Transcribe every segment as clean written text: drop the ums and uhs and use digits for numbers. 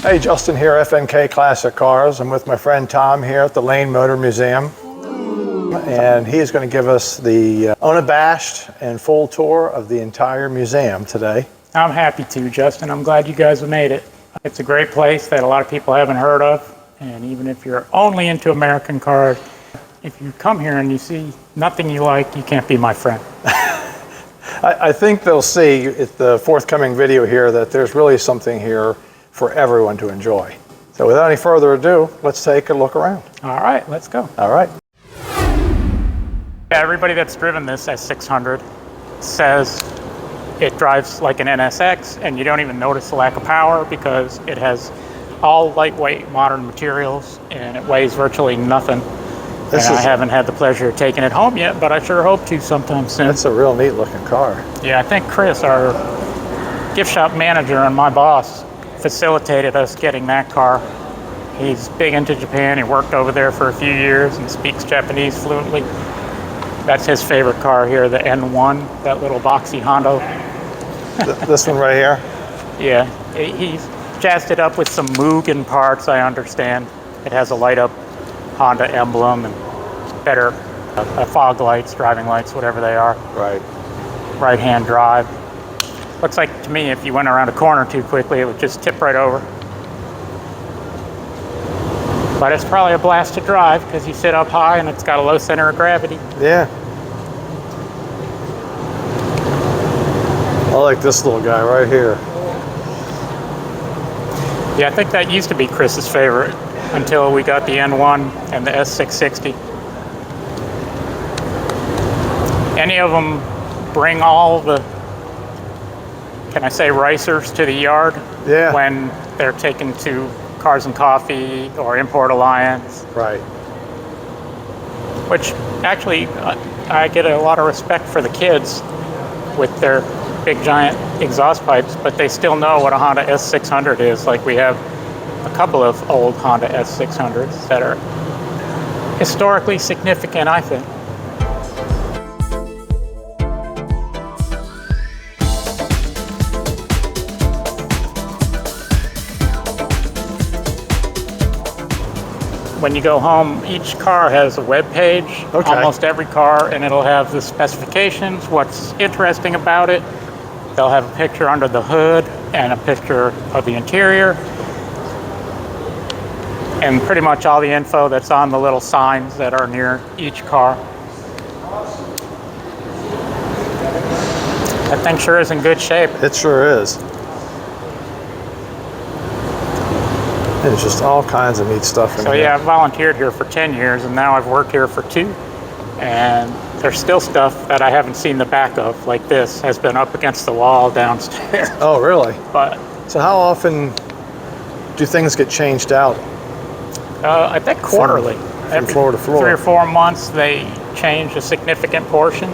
Hey, Justin here, FNK Classic Cars. I'm with my friend Tom here at the Lane Motor Museum. And he's going to give us the unabashed and full tour of the entire museum today. I'm happy to, Justin. I'm glad you guys have made it. It's a great place that a lot of people haven't heard of. And even if you're only into American cars, if you come here and you see nothing you like, you can't be my friend. I think they'll see at the forthcoming video here that there's really something here for everyone to enjoy. So without any further ado, let's take a look around. All right, let's go. All right. Everybody that's driven this S600 says it drives like an NSX, and you don't even notice the lack of power because it has all lightweight modern materials and it weighs virtually nothing. I haven't had the pleasure of taking it home yet, but I sure hope to sometime soon. That's a real neat looking car. Yeah, I think Chris, our gift shop manager and my boss, facilitated us getting that car. He's big into Japan. He worked over there for a few years and speaks Japanese fluently. That's his favorite car here, the N1, that little boxy Honda. This one right here? Yeah, he's jazzed it up with some Mugen parts, I understand. It has a light-up Honda emblem and better fog lights, driving lights, whatever they are. Right. Right-hand drive. Looks like to me if you went around a corner too quickly, it would just tip right over. But it's probably a blast to drive because you sit up high and it's got a low center of gravity. Yeah. I like this little guy right here. Yeah, I think that used to be Chris's favorite until we got the N1 and the S660. Any of them bring all the, can I say, racers to the yard? Yeah. When they're taken to Cars and Coffee or Import Alliance. Right. Which actually, I get a lot of respect for the kids with their big giant exhaust pipes, but they still know what a Honda S600 is. Like we have a couple of old Honda S600s that are historically significant, I think. When you go home, each car has a web page, almost every car, and it'll have the specifications, what's interesting about it. They'll have a picture under the hood and a picture of the interior, and pretty much all the info that's on the little signs that are near each car. That thing sure is in good shape. It sure is. There's just all kinds of neat stuff in here. So yeah, I've volunteered here for 10 years and now I've worked here for 2. And there's still stuff that I haven't seen the back of, like this has been up against the wall downstairs. Oh, really? But so how often do things get changed out? I think quarterly. From floor to floor. 3 or 4 months they change a significant portion.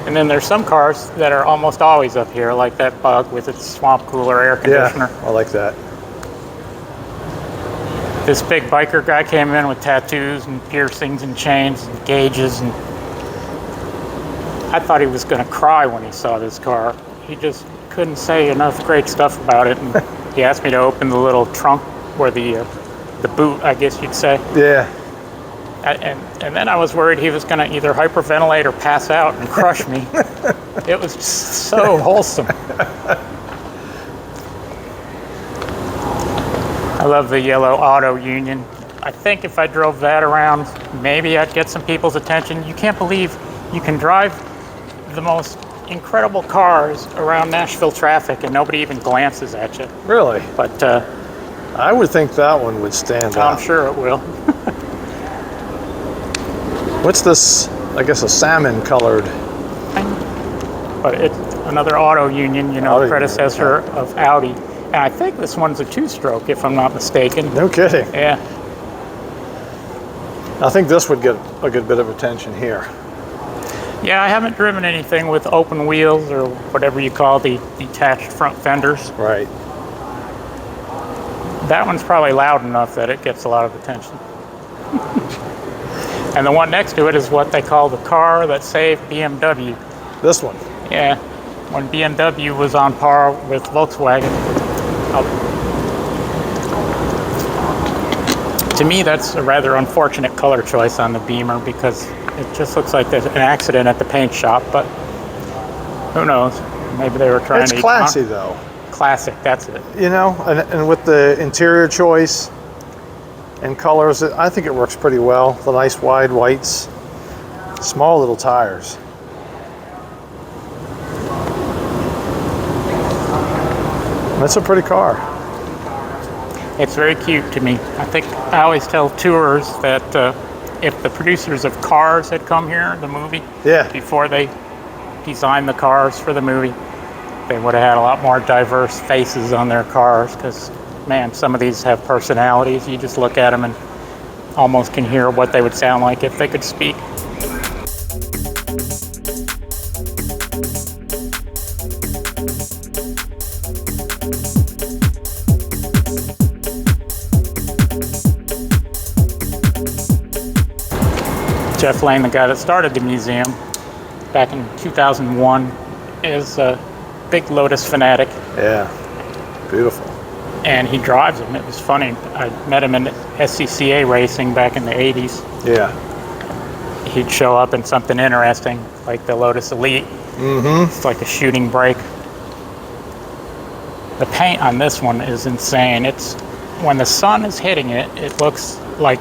And then there's some cars that are almost always up here, like that Bug with its swamp cooler air conditioner. Yeah, I like that. This big biker guy came in with tattoos and piercings and chains and gauges, and I thought he was going to cry when he saw this car. He just couldn't say enough great stuff about it, and he asked me to open the little trunk where the boot, I guess you'd say. Yeah. And then I was worried he was going to either hyperventilate or pass out and crush me. It was just so wholesome. I love the yellow auto union. I think if I drove that around, maybe I'd get some people's attention. You can't believe you can drive the most incredible cars around Nashville traffic and nobody even glances at you. Really? But I would think that one would stand out. I'm sure it will. What's this? I guess a salmon colored. But it's another auto union, you know, predecessor of Audi. And I think this one's a 2-stroke, if I'm not mistaken. No kidding. Yeah. I think this would get a good bit of attention here. Yeah, I haven't driven anything with open wheels or whatever you call the detached front fenders. Right. That one's probably loud enough that it gets a lot of attention. And the one next to it is what they call the car that saved BMW. This one? Yeah. When BMW was on par with Volkswagen. To me, that's a rather unfortunate color choice on the Beamer because it just looks like there's an accident at the paint shop, but who knows? Maybe they were trying It's to... classy though. Classic, that's it. You know, and with the interior choice and colors, I think it works pretty well. The nice wide whites, small little tires. That's a pretty car. It's very cute to me. I always tell tours that if the producers of Cars had come here, the movie, Yeah. before they designed the cars for the movie, they would have had a lot more diverse faces on their cars because, man, some of these have personalities. You just look at them and almost can hear what they would sound like if they could speak. Jeff Lane, the guy that started the museum back in 2001, is a big Lotus fanatic. Yeah, beautiful. And he drives them. It was funny. I met him in SCCA racing back in the 80s. Yeah. He'd show up in something interesting, like the Lotus Elite. Mm-hmm. It's like a shooting brake. The paint on this one is insane. It's when the sun is hitting it, it looks like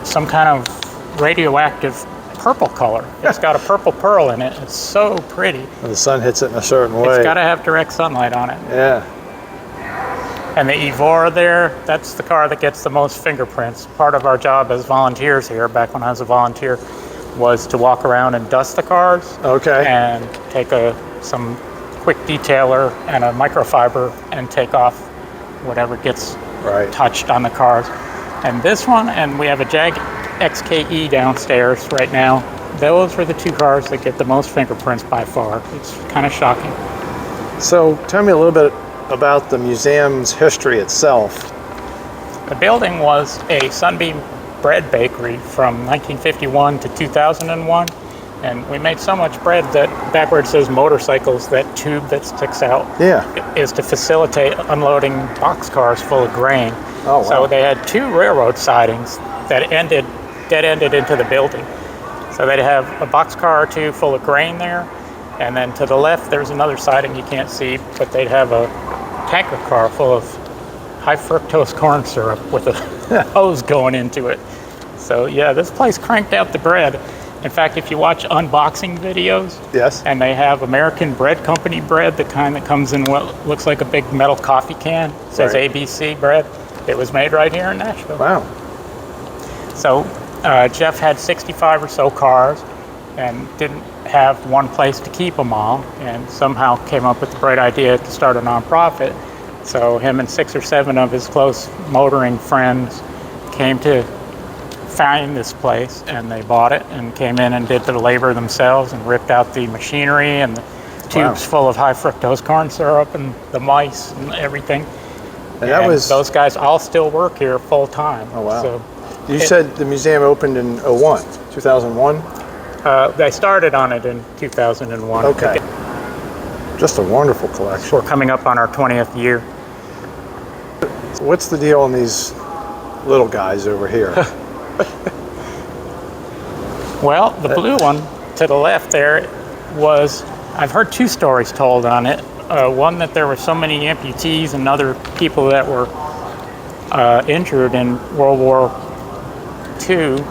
some kind of radioactive purple color. It's got a purple pearl in it. It's so pretty. When the sun hits it in a certain way. It's got to have direct sunlight on it. Yeah. And the Evora there, that's the car that gets the most fingerprints. Part of our job as volunteers here, back when I was a volunteer, was to walk around and dust the cars. Okay. And take some quick detailer and a microfiber and take off whatever gets touched on the cars. And this one, and we have a Jag XKE downstairs right now. Those are the two cars that get the most fingerprints by far. It's kind of shocking. So tell me a little bit about the museum's history itself. The building was a Sunbeam bread bakery from 1951 to 2001. And we made so much bread that back where it says motorcycles, that tube that sticks out is to facilitate unloading boxcars full of grain. Oh, wow. So they had two railroad sidings that dead-ended into the building. So they'd have a boxcar or two full of grain there, and then to the left there's another siding you can't see, but they'd have a tanker car full of high fructose corn syrup with a hose going into it. So yeah, this place cranked out the bread. In fact, if you watch unboxing videos, and they have American Bread Company bread, the kind that comes in what looks like a big metal coffee can, it says ABC bread, it was made right here in Nashville. Wow. So Jeff had 65 or so cars and didn't have one place to keep them all, and somehow came up with the bright idea to start a nonprofit. So him and 6 or 7 of his close motoring friends came to find this place, and they bought it and came in and did the labor themselves and ripped out the machinery and the tubes full of high fructose corn syrup and the mice and everything. And that was... those guys all still work here full time. Oh, wow. So you said the museum opened in 2001? They started on it in 2001. Okay. Just a wonderful collection. We're coming up on our 20th year. What's the deal on these little guys over here? Well, the blue one to the left there was, I've heard 2 stories told on it. One that there were so many amputees and other people that were injured in World War II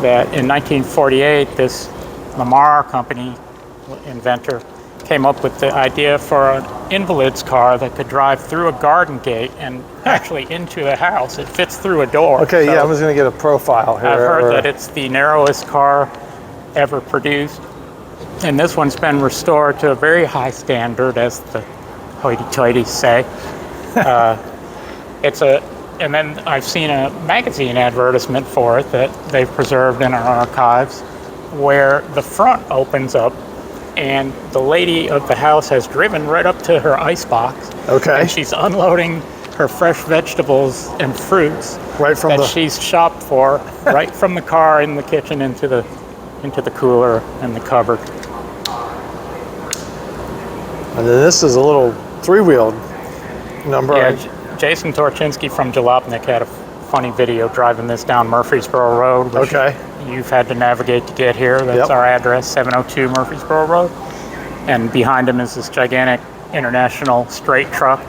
that in 1948 this Lamar company inventor came up with the idea for an invalid's car that could drive through a garden gate and actually into a house. It fits through a door. Okay, So yeah, I was going to get a profile here. I've heard that it's the narrowest car ever produced. And this one's been restored to a very high standard, as the hoity-toities say. And then I've seen a magazine advertisement for it that they've preserved in our archives, where the front opens up and the lady of the house has driven right up to her ice box. Okay. And she's unloading her fresh vegetables and fruits that she's shopped for right from the car in the kitchen into the cooler and the cupboard. And then this is a little 3-wheeled number. Yeah, Jason Torchinsky from Jalopnik had a funny video driving this down Murfreesboro Road, which you've had to navigate to get here. That's our address, 702 Murfreesboro Road. And behind him is this gigantic international straight truck.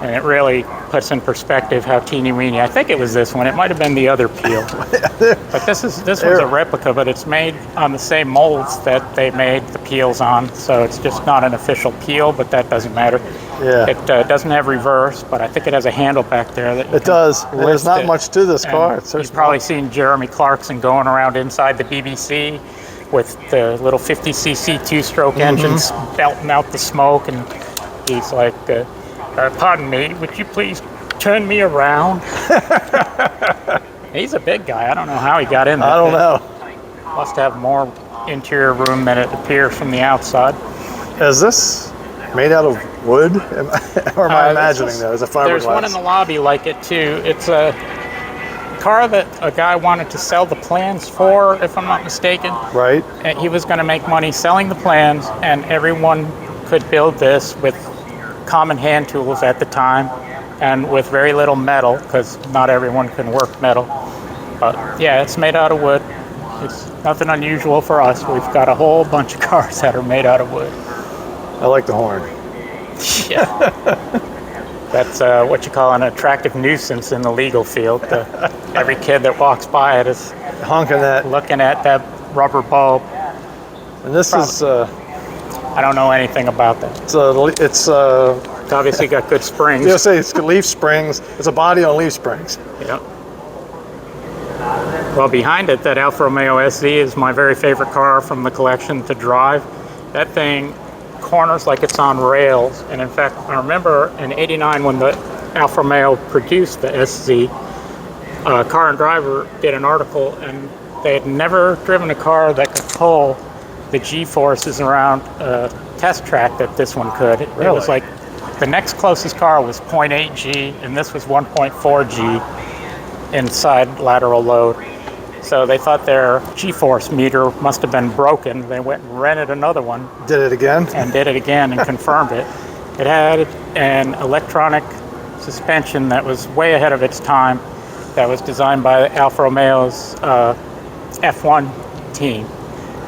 And it really puts in perspective how teeny weeny. I think it was this one. It might have been the other peel. But this one's a replica, but it's made on the same molds that they made the peels on. So it's just not an official peel, but that doesn't matter. Yeah. It doesn't have reverse, but I think it has a handle back there that it does. And there's not much to this car. It's so you've probably seen Jeremy Clarkson going around inside the BBC with the little 50cc two-stroke engines belting out the smoke, and he's like, pardon me, would you please turn me around? He's a big guy. I don't know how he got in there. I don't know. Must have more interior room than it appears from the outside. Is this made out of wood? Or am I imagining that? It's a fiberglass. There's one in the lobby like it too. It's a car that a guy wanted to sell the plans for, if I'm not mistaken. Right. And he was going to make money selling the plans, and everyone could build this with common hand tools at the time and with very little metal, because not everyone can work metal. But yeah, it's made out of wood. It's nothing unusual for us. We've got a whole bunch of cars that are made out of wood. I like the horn. Yeah. That's what you call an attractive nuisance in the legal field. Every kid that walks by it is honking that, looking at that rubber bulb. And this is I don't know anything about that. It's obviously got good springs. Yeah, say it's leaf springs. It's a body on leaf springs. Yep. Well, behind it, that Alfa Romeo SZ is my very favorite car from the collection to drive. That thing corners like it's on rails. And in fact, I remember in '89 when the Alfa Romeo produced the SZ, Car and Driver did an article, and they had never driven a car that could pull the G-forces around a test track that this one could. It was like the next closest car was 0.8 G, and this was 1.4 G inside lateral load. So they thought their G-force meter must have been broken. They went and rented another one. Did it again? And did it again and confirmed it. It had an electronic suspension that was way ahead of its time, that was designed by Alfa Romeo's F1 team.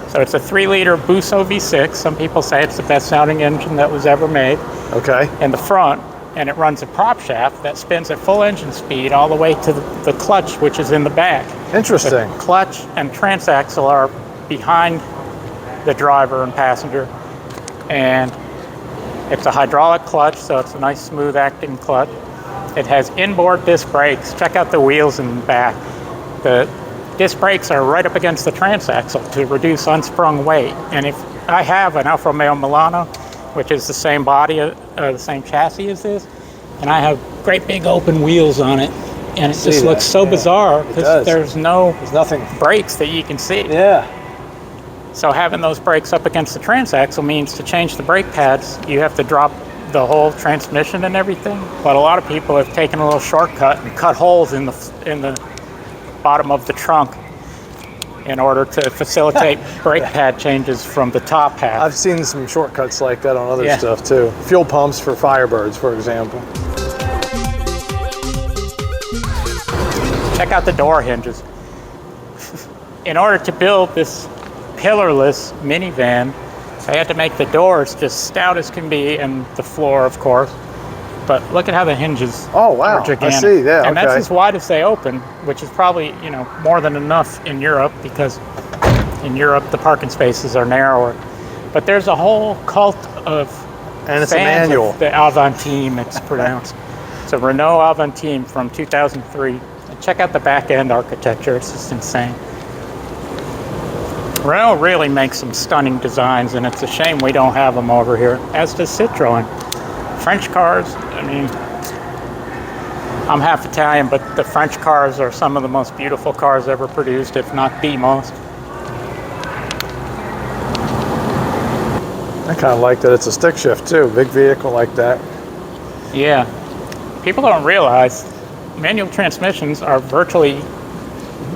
So it's a 3-liter Busso V6. Some people say it's the best sounding engine that was ever made. Okay. In the front, and it runs a prop shaft that spins at full engine speed all the way to the clutch, which is in the back. Interesting. The clutch and transaxle are behind the driver and passenger, and it's a hydraulic clutch, so it's a nice smooth acting clutch. It has inboard disc brakes. Check out the wheels in the back. The disc brakes are right up against the transaxle to reduce unsprung weight. And if I have an Alfa Romeo Milano, which is the same body, the same chassis as this, and I have great big open wheels on it, and it just looks so bizarre because there's nothing brakes that you can see. Yeah. So having those brakes up against the transaxle means to change the brake pads, you have to drop the whole transmission and everything. But a lot of people have taken a little shortcut and cut holes in the bottom of the trunk in order to facilitate brake pad changes from the top half. I've seen some shortcuts like that on other stuff too. Fuel pumps for Firebirds, for example. Check out the door hinges. In order to build this pillarless minivan, they had to make the doors just stout as can be, and the floor, of course. But look at how the hinges are gigantic. I see, yeah, and that's as wide as they open, which is probably, more than enough in Europe, because in Europe the parking spaces are narrower. But there's a whole cult of and it's fans a manual. of the Avantime, it's pronounced. It's a Renault Avantime from 2003. And check out the back end architecture, it's just insane. Renault really makes some stunning designs, and it's a shame we don't have them over here, as does Citroën. French cars, I mean, I'm half Italian, but the French cars are some of the most beautiful cars ever produced, if not the most. I kind of like that it's a stick shift too, big vehicle like that. Yeah. People don't realize manual transmissions are virtually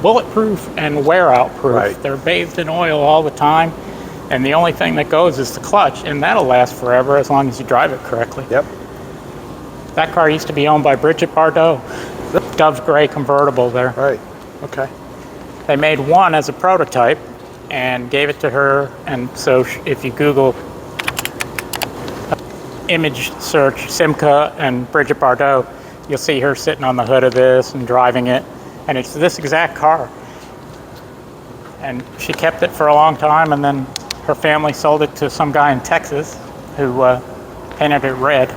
bulletproof and wear-out proof. Right. They're bathed in oil all the time, and the only thing that goes is the clutch, and that'll last forever as long as you drive it correctly. Yep. That car used to be owned by Bridget Bardot. Dove gray convertible there. Right. Okay. They made one as a prototype and gave it to her. And so if you Google image search Simca and Bridget Bardot, you'll see her sitting on the hood of this and driving it. And it's this exact car. And she kept it for a long time, and then her family sold it to some guy in Texas who painted it red.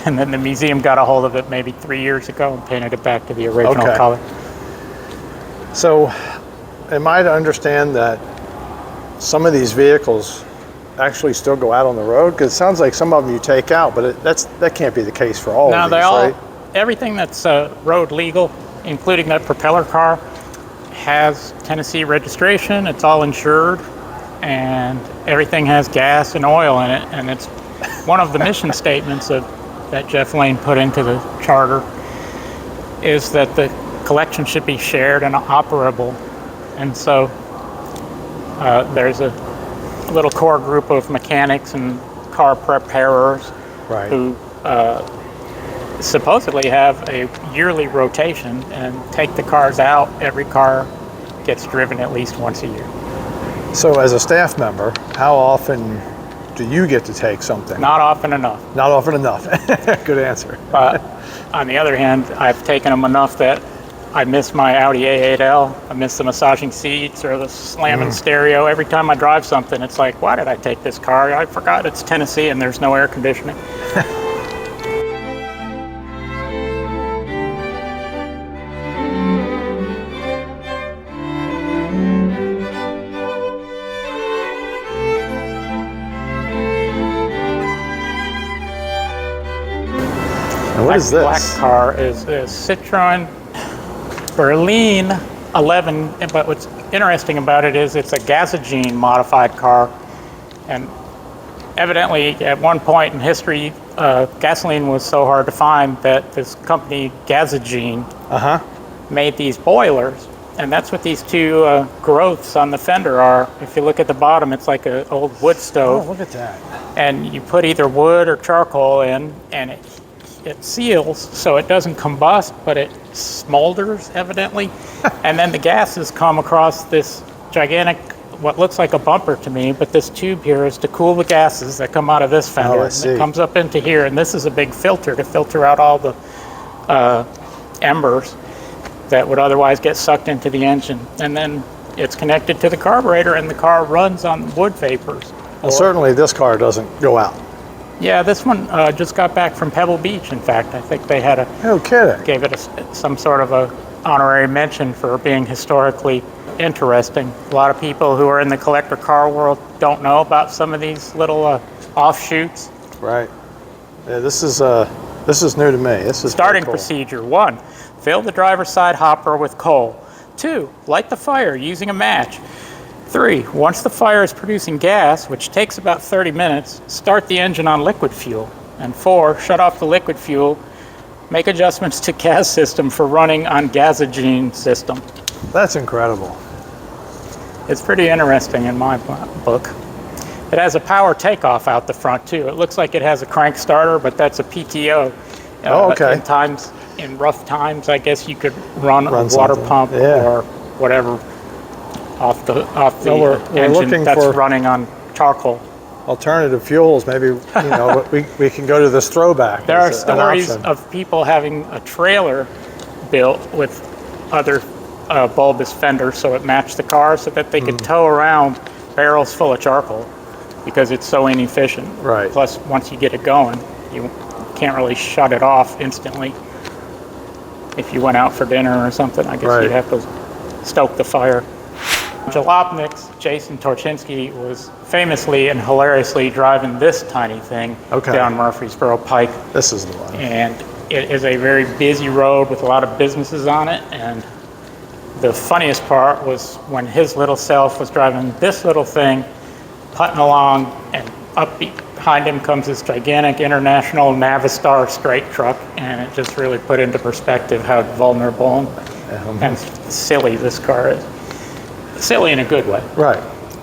And then the museum got a hold of it maybe 3 years ago and painted it back to the original color. So, am I to understand that some of these vehicles actually still go out on the road? Because it sounds like some of them you take out, but that can't be the case for all of these, right? Everything that's road legal, including that propeller car, has Tennessee registration. It's all insured, and everything has gas and oil in it. And it's one of the mission statements that Jeff Lane put into the charter is that the collection should be shared and operable. And so there's a little core group of mechanics and car preparers who supposedly have a yearly rotation and take the cars out. Every car gets driven at least once a year. So as a staff member, how often do you get to take something? Not often enough. Not often enough. Good answer. But on the other hand, I've taken them enough that I miss my Audi A8L. I miss the massaging seats or the slamming stereo. Every time I drive something, it's like, why did I take this car? I forgot it's Tennessee and there's no air conditioning. What is this? Black car is a Citroen Berlin 11, but what's interesting about it is it's a Gazogene modified car, and evidently at one point in history, gasoline was so hard to find that this company Gazogene made these boilers, and that's what these two growths on the fender are. If you look at the bottom, it's like an old wood stove. Oh, look at that. And you put either wood or charcoal in, and it seals so it doesn't combust, but it smolders evidently. And then the gases come across this gigantic, what looks like a bumper to me, but this tube here is to cool the gases that come out of this fender. And it comes up into here, and this is a big filter to filter out all the embers that would otherwise get sucked into the engine. And then it's connected to the carburetor, and the car runs on wood vapors. Well, certainly this car doesn't go out. Yeah, this one just got back from Pebble Beach. In fact, I think they had No kidding. gave it some sort of a honorary mention for being historically interesting. A lot of people who are in the collector car world don't know about some of these little offshoots. Right. Yeah, this is new to me. This is Starting cool. procedure: 1, fill the driver's side hopper with coal. 2, light the fire using a match. 3, once the fire is producing gas, which takes about 30 minutes, start the engine on liquid fuel. And 4, shut off the liquid fuel. Make adjustments to gas system for running on Gazogene system. That's incredible. It's pretty interesting in my book. It has a power takeoff out the front too. It looks like it has a crank starter, but that's a PTO. Oh, okay. In rough times, I guess you could run a water something. pump or whatever off the we're engine looking that's for running on charcoal. Alternative fuels, maybe, we can go to this throwback. There are as an stories option. of people having a trailer built with other bulbous fenders so it matched the car so that they could tow around barrels full of charcoal because it's so inefficient. Right. Plus, once you get it going, you can't really shut it off instantly. If you went out for dinner or something, I guess you'd have to stoke the fire. Jalopnik's Jason Torchinsky was famously and hilariously driving this tiny thing down Murfreesboro Pike. This is the one. And it is a very busy road with a lot of businesses on it. And the funniest part was when his little self was driving this little thing, putting along, and up behind him comes this gigantic international Navistar straight truck. And it just really put into perspective how vulnerable and silly this car is. Silly in a good way. Right.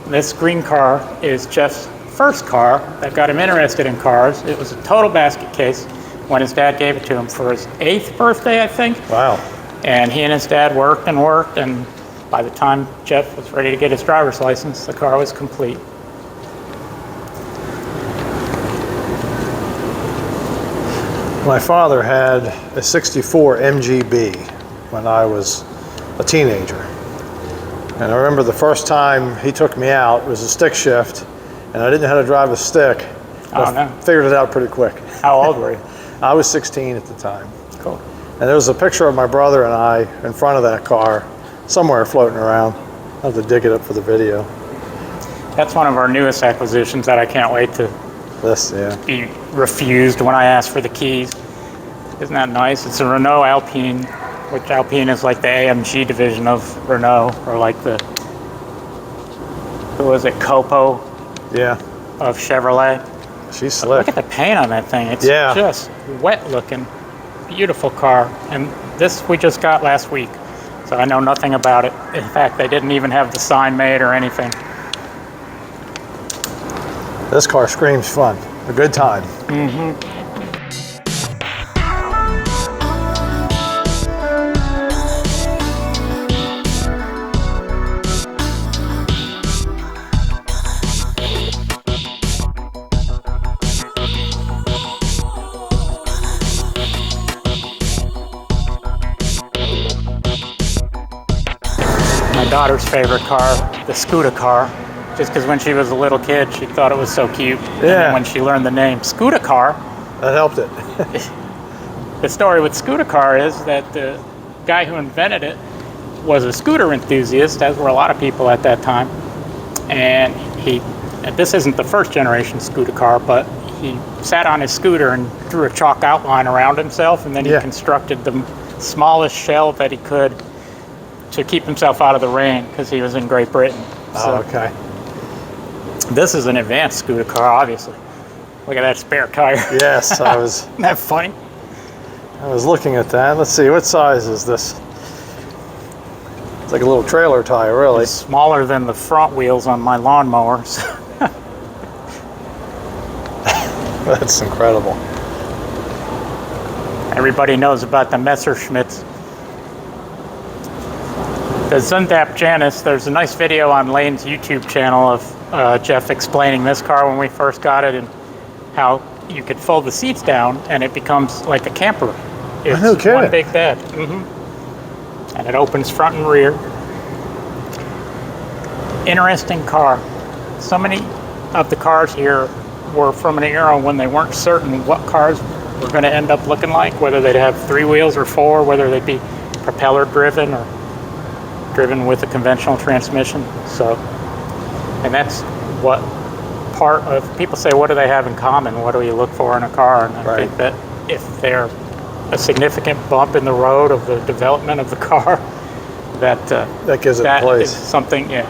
This green car is Jeff's first car that got him interested in cars. It was a total basket case. when his dad gave it to him for his 8th birthday, I think. Wow. And he and his dad worked, and by the time Jeff was ready to get his driver's license, the car was complete. My father had a 64 MGB when I was a teenager. And I remember the first time he took me out, it was a stick shift, and I didn't know how to drive a stick. Oh, no. I figured it out pretty quick. How old were you? I was 16 at the time. Cool. And there was a picture of my brother and I in front of that car, somewhere floating around. I'll have to dig it up for the video. That's one of our newest acquisitions that I can't wait to This, yeah. be refused when I ask for the keys. Isn't that nice? It's a Renault Alpine, which Alpine is like the AMG division of Renault, or like the, who was it, Copo Yeah, of Chevrolet. she's Look slick. at the paint on that thing. It's Yeah. just wet looking. Beautiful car. And this we just got last week, so I know nothing about it. In fact, they didn't even have the sign made or anything. This car screams fun. A good time. My daughter's favorite car, the Scooter car, just because when she was a little kid, she thought it was so cute. And Yeah. then when she learned the name Scooter car, That helped it. the story with Scooter car is that the guy who invented it was a scooter enthusiast, as were a lot of people at that time. And this isn't the first generation Scooter car, but he sat on his scooter and drew a chalk outline around himself, and then he Yeah. constructed the smallest shell that he could to keep himself out of the rain, because he was in Great Britain. Oh, okay. This is an advanced Scooter car, obviously. Look at that spare tire. Yes, Isn't that funny? I was looking at that. Let's see, what size is this? It's like a little trailer tire, really. It's smaller than the front wheels on my lawnmowers. That's incredible. Everybody knows about the Messerschmitts. The Zundap Janus, there's a nice video on Lane's YouTube channel of Jeff explaining this car when we first got it, and how you could fold the seats down and it becomes like a camper. It's no kidding. one big bed. And it opens front and rear. Interesting car. So many of the cars here were from an era when they weren't certain what cars were going to end up looking like, whether they'd have 3 wheels or 4, whether they'd be propeller driven or driven with a conventional transmission. So, and that's what part of, people say, what do they have in common? What do you look for in a car? And I think that if they're a significant bump in the road of the development of the car, that That gives it that place. is something, yeah,